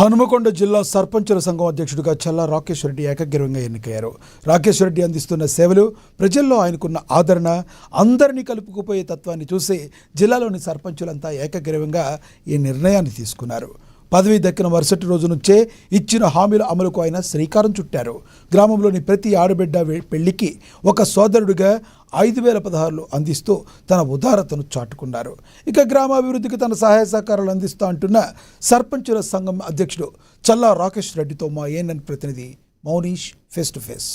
హనుమకొండ జిల్లా సర్పంచుల సంఘం అధ్యక్షుడిగా చల్లా రాకేష్ రెడ్డి ఏకగ్రీవంగా ఎన్నికయ్యారు. రాకేష్ రెడ్డి అందిస్తున్న సేవలు, ప్రజల్లో ఆయనకున్న ఆదరణ, అందరినీ కలుపుకుపోయే తత్వాన్ని చూసి జిల్లాలోని సర్పంచులంతా ఏకగ్రీవంగా ఈ నిర్ణయాన్ని తీసుకున్నారు. పదవి దక్కిన మరుసటి రోజు నుంచే ఇచ్చిన హామీల అమలుకు ఆయన శ్రీకారం చుట్టారు. గ్రామంలోని ప్రతి ఆడబిడ్డ పెళ్లికి ఒక సోదరుడిగా 5,000 పదహారులు అందిస్తూ తన ఉదారతను చాటుకున్నారు. ఇక గ్రామాభివృద్ధికి తన సహాయ సహకారాలు అందిస్తా అంటున్న సర్పంచుల సంఘం అధ్యక్షుడు చల్లా రాకేష్ రెడ్డితో మా ఏఎన్ఎన్ ప్రతినిధి మౌనీష్ ఫేస్ టు ఫేస్.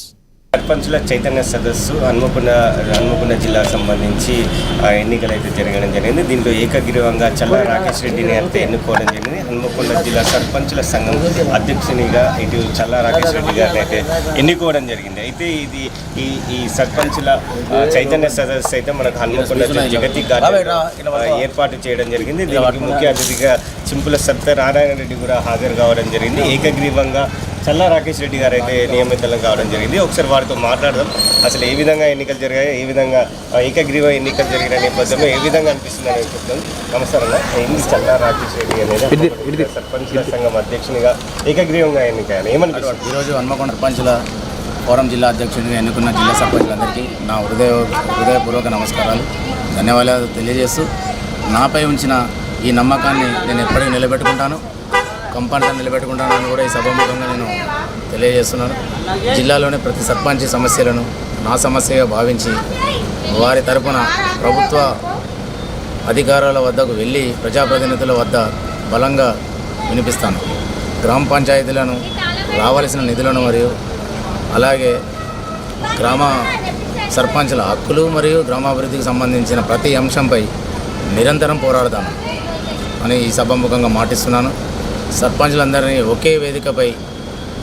సర్పంచుల చైతన్య సదస్సు హన్మకొండ జిల్లాకు సంబంధించి ఎన్నికలు అయితే జరగడం జరిగింది. దీంట్లో ఏకగ్రీవంగా చల్లా రాకేష్ రెడ్డిని అయితే ఎన్నుకోవడం జరిగింది. హన్మకొండ జిల్లా సర్పంచుల సంఘం అధ్యక్షునిగా ఇటు చల్లా రాకేష్ రెడ్డి గారిని అయితే ఎన్నుకోవడం జరిగింది. అయితే ఇది ఈ సర్పంచుల చైతన్య సదస్సు అయితే మనకు హన్మకొండ జగతి గార్డెన్ ఏర్పాటు చేయడం జరిగింది. దీనికి ముఖ్య అతిథిగా చింపుల సత్యనారాయణ రెడ్డి కూడా హాజరు కావడం జరిగింది. ఏకగ్రీవంగా చల్లా రాకేష్ రెడ్డి గారు అయితే నియమితులు కావడం జరిగింది. ఒకసారి వారితో మాట్లాడదాం. అసలు ఏ విధంగా ఎన్నికలు జరిగాయి, ఏ విధంగా ఏకగ్రీవ ఎన్నికలు జరిగిన నేపథ్యంలో ఏ విధంగా అనిపిస్తుంది అని చెప్తాను. నమస్కారం. ఏంటి చల్లా రాకేష్ రెడ్డి అనేది సర్పంచుల సంఘం అధ్యక్షునిగా ఏకగ్రీవంగా ఎన్నికయ్యాను, ఏమనిపిస్తుంది? ఈరోజు హన్మకొండ సర్పంచుల ఫోరం జిల్లా అధ్యక్షుడిగా ఎన్నుకున్న జిల్లా సర్పంచులందరికీ నా హృదయపూర్వక నమస్కారాలు, ధన్యవాదాలు తెలియజేస్తూ, నాపై ఉంచిన ఈ నమ్మకాన్ని నేను ఎప్పటికీ నిలబెట్టుకుంటాను, కంపల్సరీ నిలబెట్టుకుంటానని కూడా ఈ సభాముఖంగా నేను తెలియజేస్తున్నాను. జిల్లాలోని ప్రతి సర్పంచ్ సమస్యలను నా సమస్యగా భావించి వారి తరపున ప్రభుత్వ అధికారుల వద్దకు వెళ్ళి ప్రజాప్రతినిధుల వద్ద బలంగా వినిపిస్తాను. గ్రామ పంచాయతీలను రావాల్సిన నిధులను మరియు అలాగే గ్రామ సర్పంచుల హక్కులు మరియు గ్రామాభివృద్ధికి సంబంధించిన ప్రతి అంశంపై నిరంతరం పోరాడతాను అని ఈ సభాముఖంగా మాటిస్తున్నాను. సర్పంచులందరినీ ఒకే వేదికపై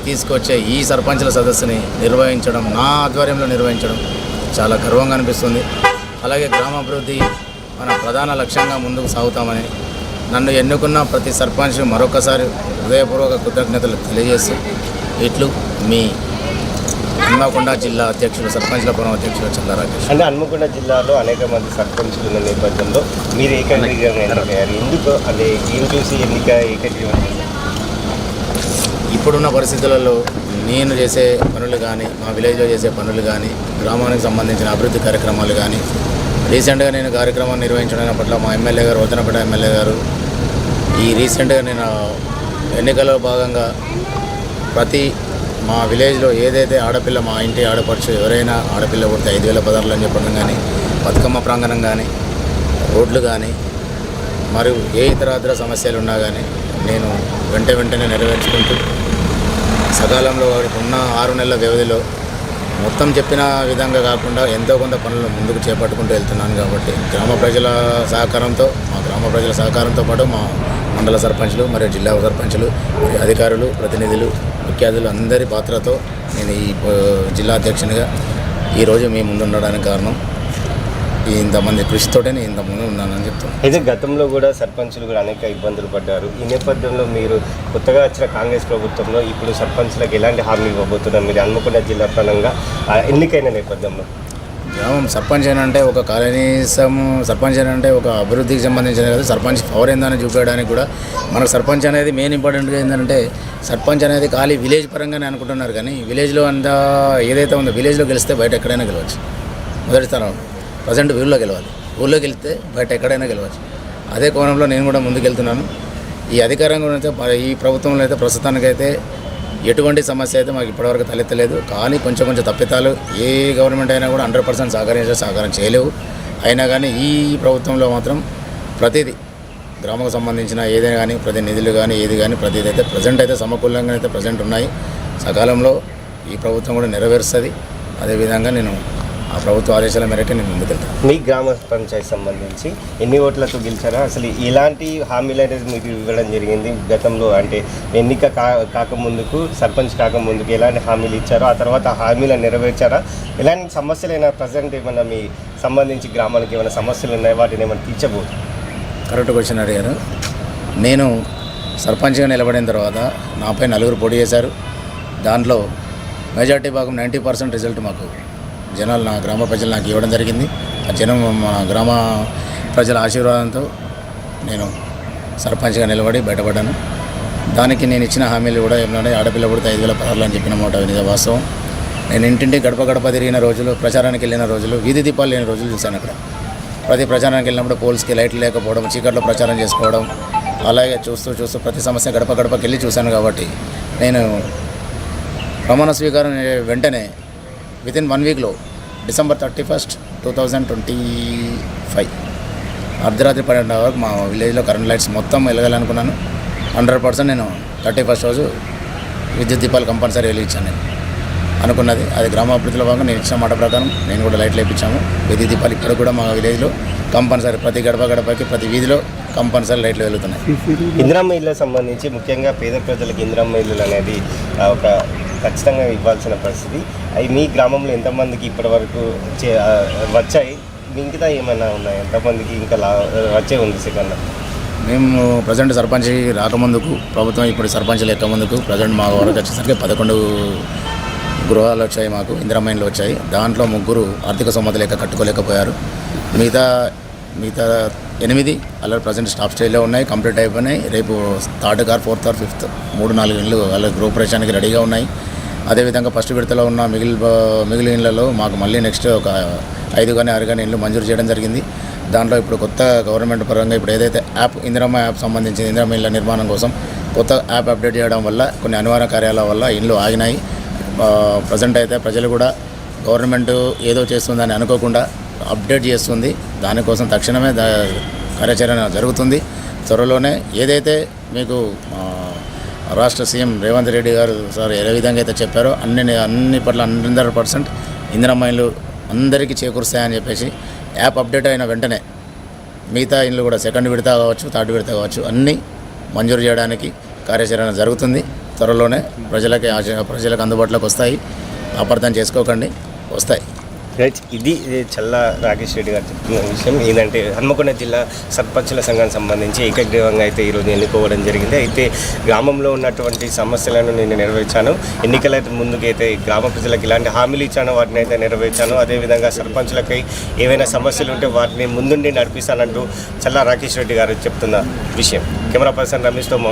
తీసుకొచ్చే ఈ సర్పంచుల సదస్సుని నిర్వహించడం, నా ఆధ్వర్యంలో నిర్వహించడం చాలా గర్వంగా అనిపిస్తుంది. అలాగే గ్రామాభివృద్ధి మన ప్రధాన లక్ష్యంగా ముందుకు సాగుతామని నన్ను ఎన్నుకున్న ప్రతి సర్పంచ్ మరొకసారి హృదయపూర్వక కృతజ్ఞతలు తెలియజేస్తూ ఇట్లు మీ హన్మకొండ జిల్లా అధ్యక్షులు, సర్పంచ్ల ఫోరం అధ్యక్షులు చల్లా రాకేష్. అంటే హన్మకొండ జిల్లాలో అనేక మంది సర్పంచులు ఉన్న నేపథ్యంలో మీరు ఏకగ్రీవంగా ఎన్నికయ్యారు. ఎందుకు అంటే ఏం చూసి ఎన్నిక ఏకగ్రీవం? ఇప్పుడున్న పరిస్థితులలో నేను చేసే పనులు కానీ, మా విలేజ్లో చేసే పనులు కానీ, గ్రామానికి సంబంధించిన అభివృద్ధి కార్యక్రమాలు కానీ, రీసెంట్గా నేను కార్యక్రమాన్ని నిర్వహించడం పట్ల మా ఎమ్మెల్యే గారు, వదనపేట ఎమ్మెల్యే గారు, ఈ రీసెంట్గా నేను ఎన్నికల్లో భాగంగా ప్రతి మా విలేజ్లో ఏదైతే ఆడపిల్ల, మా ఇంటి ఆడపడుచు ఎవరైనా ఆడపిల్ల పుడితే 5,000 పదార్లు అని చెప్పడం కానీ, బతుకమ్మ ప్రాంగణం కానీ, రోడ్లు కానీ మరియు ఏ ఇతర సమస్యలు ఉన్నా కానీ నేను వెంటనే నెరవేర్చుకుంటూ సకాలంలో వారికి ఉన్న 6 నెలల వ్యవధిలో మొత్తం చెప్పిన విధంగా కాకుండా ఎంతో కొంత పనులు ముందుకు చేపట్టుకుంటూ వెళ్తున్నాను. కాబట్టి గ్రామ ప్రజల సహకారంతో పాటు మా మండల సర్పంచులు మరియు జిల్లా సర్పంచులు మరియు అధికారులు, ప్రతినిధులు, ముఖ్య అతిథులు అందరి పాత్రతో నేను ఈ జిల్లా అధ్యక్షునిగా ఈరోజు మీ ముందు ఉండడానికి కారణం ఇంతమంది కృషితోటే నేను ఇంతకుముందు ఉన్నానని చెప్తాను. అయితే గతంలో కూడా సర్పంచులు కూడా అనేక ఇబ్బందులు పడ్డారు. ఈ నేపథ్యంలో మీరు కొత్తగా వచ్చిన కాంగ్రెస్ ప్రభుత్వంలో ఇప్పుడు సర్పంచులకు ఎలాంటి హామీ ఇవ్వబోతున్నారు మీరు హన్మకొండ జిల్లా పరంగా ఎన్నికైన నేపథ్యంలో? గ్రామం సర్పంచ్ అంటే ఒక కనీసం సర్పంచ్ అంటే ఒక అభివృద్ధికి సంబంధించిన కదా, సర్పంచ్ పవర్ ఏందని చూపించడానికి కూడా మనకు సర్పంచ్ అనేది మెయిన్ ఇంపార్టెంట్గా ఏంటంటే, సర్పంచ్ అనేది ఖాళీ విలేజ్ పరంగానే అనుకుంటున్నారు కానీ విలేజ్లో అంతా ఏదైతే ఉందో విలేజ్లో గెలిస్తే బయట ఎక్కడైనా గెలవచ్చు. మొదటి స్థానం ప్రజెంట్ ఊళ్ళో గెలవాలి, ఊళ్ళో గెలిస్తే బయట ఎక్కడైనా గెలవచ్చు. అదే కోణంలో నేను కూడా ముందుకెళ్తున్నాను. ఈ అధికారంగా అయితే ఈ ప్రభుత్వంలో అయితే ప్రస్తుతానికైతే ఎటువంటి సమస్య అయితే మాకు ఇప్పటివరకు తలెత్తలేదు. కానీ కొంచెం తప్పితాలు ఏ గవర్నమెంట్ అయినా కూడా 100% సహకారం చేయలేవు. అయినా కానీ ఈ ప్రభుత్వంలో మాత్రం ప్రతిదీ గ్రామానికి సంబంధించిన ఏదైనా కానీ, ప్రతి నిధులు కానీ ఏది కానీ ప్రతిదీ అయితే ప్రజెంట్ అయితే సమకూలంగా అయితే ప్రజెంట్ ఉన్నాయి. సకాలంలో ఈ ప్రభుత్వం కూడా నెరవేరుస్తుంది. అదేవిధంగా నేను ఆ ప్రభుత్వ ఆదేశాల మేరకు నేను ముందుకెళ్తాను. మీ గ్రామ పంచాయతీ సంబంధించి ఎన్ని ఓట్లతో గెలిచారా? అసలు ఎలాంటి హామీలు అనేది మీకు ఇవ్వడం జరిగింది గతంలో? అంటే ఎన్నిక కాకముందుకు, సర్పంచ్ కాకముందుకు ఎలాంటి హామీలు ఇచ్చారో, ఆ తర్వాత హామీలను నెరవేర్చారా? ఎలాంటి సమస్యలు అయినా ప్రజెంట్ ఏమన్నా మీ సంబంధించి గ్రామానికి ఏమైనా సమస్యలు ఉన్నాయి, వాటిని ఏమైనా తీర్చబోదు? కరెక్ట్ క్వశ్చన్ అడిగారు. నేను సర్పంచ్గా నిలబడిన తర్వాత నాపై 4 పోటీ చేశారు. దాంట్లో మెజార్టీ భాగం 90% రిజల్ట్ మాకు జనాలు, నా గ్రామ ప్రజలు నాకు ఇవ్వడం జరిగింది. ఆ జనం మా గ్రామ ప్రజల ఆశీర్వాదంతో నేను సర్పంచ్గా నిలబడి బయటపడ్డాను. దానికి నేను ఇచ్చిన హామీలు కూడా ఏమన్నా ఆడపిల్ల పుడితే 5,000 పదార్లు అని చెప్పిన మాట ఇది వాస్తవం. నేను ఇంటింటి గడప గడప తిరిగిన రోజులు, ప్రచారానికి వెళ్ళిన రోజులు, వీధి దీపాలు లేని రోజులు చూశాను అక్కడ. ప్రతి ప్రచారానికి వెళ్ళినప్పుడు పోల్స్కి లైట్లు లేకపోవడం, చీకట్లో ప్రచారం చేసుకోవడం, అలాగే చూస్తూ ప్రతి సమస్య గడప గడపకి వెళ్ళి చూశాను. కాబట్టి నేను ప్రమాణ స్వీకారం వెంటనే వితిన్ 1 వీక్లో December 31st, 2025 అర్ధరాత్రి 12 వరకు మా విలేజ్లో కరెంట్ లైట్స్ మొత్తం వెలగాలనుకున్నాను. 100% నేను 31st రోజు విద్యుత్ దీపాలు కంపల్సరీ వెలిగించాను. నేను అనుకున్నది అది గ్రామాభివృద్ధిలో భాగంగా నేను ఇచ్చిన మాట ప్రకారం నేను కూడా లైట్లు వేయించాము. విద్యుత్ దీపాలు ఇక్కడ కూడా మా విలేజ్లో కంపల్సరీ ప్రతి గడప గడపకి ప్రతి వీధిలో కంపల్సరీ లైట్లు వెలుగుతున్నాయి. ఇందిరమ్మ ఇళ్ళకి సంబంధించి ముఖ్యంగా పేద ప్రజలకు ఇందిరమ్మ ఇల్లులు అనేది ఒక ఖచ్చితంగా ఇవ్వాల్సిన పరిస్థితి. అవి మీ గ్రామంలో ఎంతమందికి ఇప్పటివరకు వచ్చాయి, మిగతా ఏమైనా ఉన్నాయి, ఎంతమందికి ఇంకా వచ్చే ఉంది సెకండ్? మేము ప్రజెంట్ సర్పంచ్ రాకముందుకు, ప్రభుత్వం ఇప్పుడు సర్పంచ్లు ఎక్కముందుకు ప్రజెంట్ మా వరకు వచ్చేసరికి 11 గృహాలు వచ్చాయి, మాకు ఇందిరమ్మ ఇండ్లు వచ్చాయి. దాంట్లో 3 ఆర్థిక సొమ్మత లేక కట్టుకోలేకపోయారు. మిగతా 8 అలాగే ప్రజెంట్ స్టాప్ స్టేజ్లో ఉన్నాయి, కంప్లీట్ అయిపోయినాయి. రేపు 3rd or 4th or 5th 3-4 ఇళ్ళు అలాగే గృహప్రవేశానికి రెడీగా ఉన్నాయి. అదేవిధంగా ఫస్ట్ విడతలో ఉన్న మిగిలిన ఇళ్లలో మాకు మళ్ళీ నెక్స్ట్ ఒక 5 కానీ 6 కానీ ఇళ్ళు మంజూరు చేయడం జరిగింది. దాంట్లో ఇప్పుడు కొత్త గవర్నమెంట్ పరంగా ఇప్పుడు ఏదైతే యాప్ ఇందిరమ్మ యాప్ సంబంధించి ఇందిరమ్మ ఇళ్ళ నిర్మాణం కోసం కొత్త యాప్ అప్డేట్ చేయడం వల్ల కొన్ని అనివార్య కార్యాల వల్ల ఇళ్ళు ఆగినాయి. ప్రజెంట్ అయితే ప్రజలు కూడా గవర్నమెంట్ ఏదో చేస్తుందని అనుకోకుండా అప్డేట్ చేస్తుంది. దానికోసం తక్షణమే కార్యాచరణ జరుగుతుంది. త్వరలోనే ఏదైతే మీకు రాష్ట్ర సీఎం రేవంత్ రెడ్డి గారు సార్ ఏ విధంగా అయితే చెప్పారో అన్ని పట్ల 100% ఇందిరమ్మ ఇళ్ళు అందరికీ చేకూరుస్తాయని చెప్పేసి యాప్ అప్డేట్ అయిన వెంటనే మిగతా ఇళ్ళు కూడా 2nd విడత కావచ్చు, 3rd విడత కావచ్చు అన్నీ మంజూరు చేయడానికి కార్యాచరణ జరుగుతుంది. త్వరలోనే ప్రజలకు అందుబాటులోకి వస్తాయి. అపార్థం చేసుకోకండి, వస్తాయి. ఇది చల్లా రాకేష్ రెడ్డి గారు చెప్తున్న విషయం ఏంటంటే హన్మకొండ జిల్లా సర్పంచుల సంఘానికి సంబంధించి ఏకగ్రీవంగా అయితే ఈరోజు ఎన్నుకోవడం జరిగింది. అయితే గ్రామంలో ఉన్నటువంటి సమస్యలను నేను నెరవేర్చాను, ఎన్నికల ముందుకైతే గ్రామ ప్రజలకు ఇలాంటి హామీలు ఇచ్చాను, వాటిని అయితే నెరవేర్చాను. అదేవిధంగా సర్పంచులకై ఏవైనా సమస్యలు ఉంటే వాటిని ముందుండి నడిపిస్తానంటూ చల్లా రాకేష్ రెడ్డి గారు చెప్తున్న విషయం. కెమెరా పర్సన్ రమేష్తో మౌని.